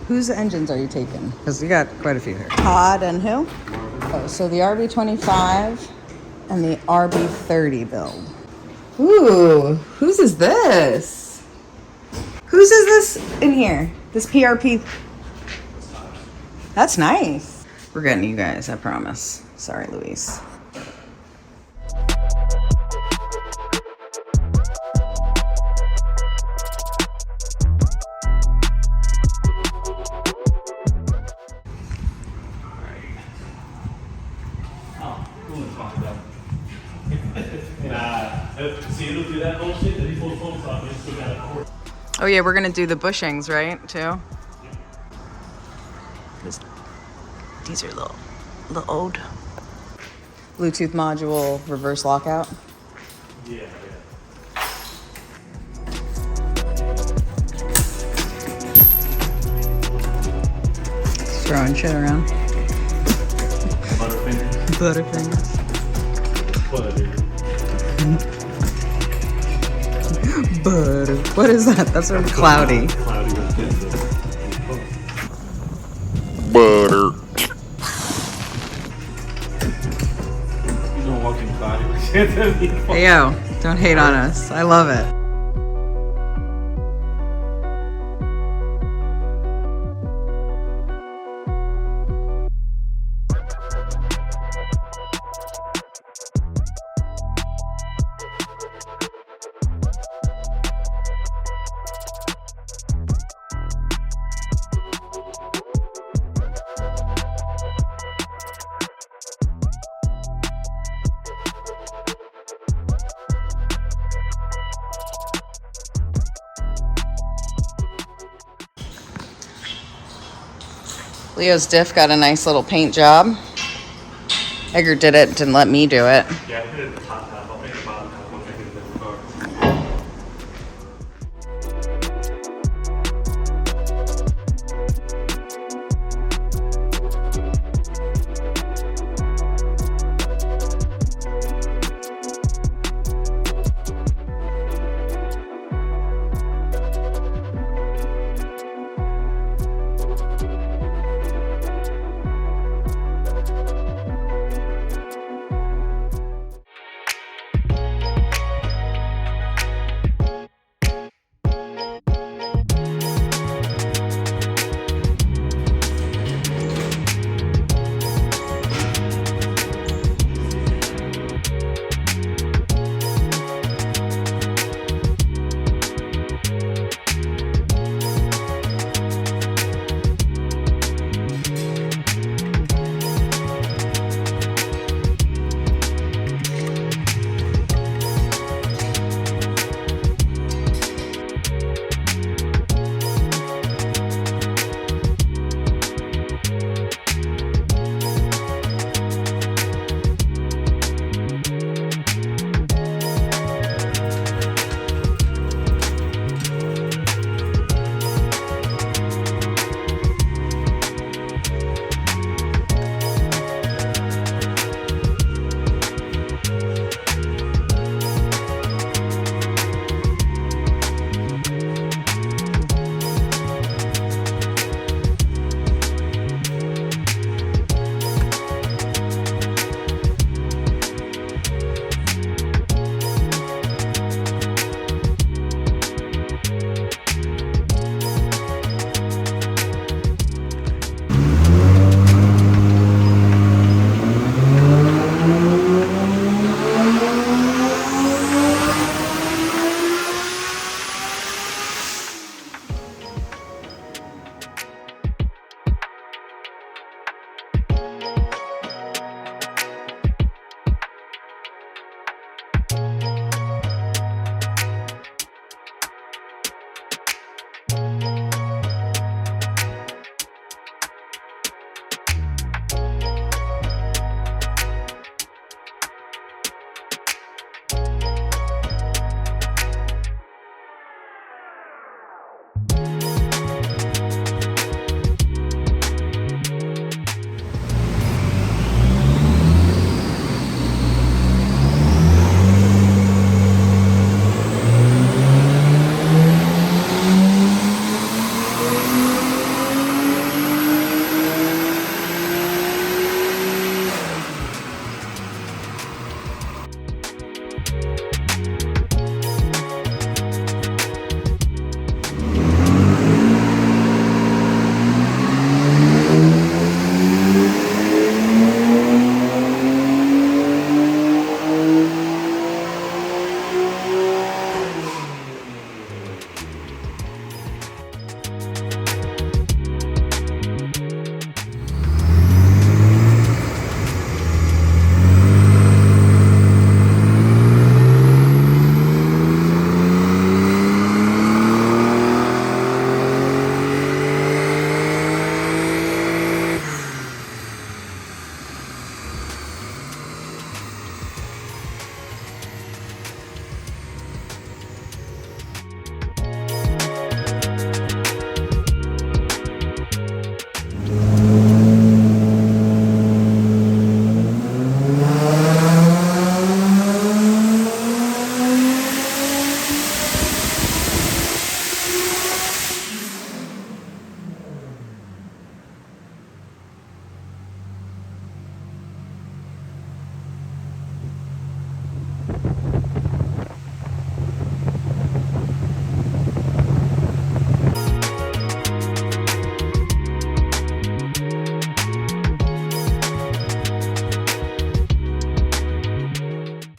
Whose engines are you taking? Because you got quite a few here. Todd and who? Oh, so the RB25 and the RB30 build. Ooh, whose is this? Whose is this in here? This PRP? That's nice. We're getting you guys, I promise. Sorry, Luis. Oh yeah, we're gonna do the bushings, right, too? These are the old. Bluetooth module, reverse lockout. Yeah. Throwing shit around. Butterfingers. Butterfingers. Butter. What is that? That's sort of cloudy. Butter. You don't walk in cloudy. Hey yo, don't hate on us. I love it. Leo's diff got a nice little paint job. Edgar did it, didn't let me do it. Yeah, I did the top half.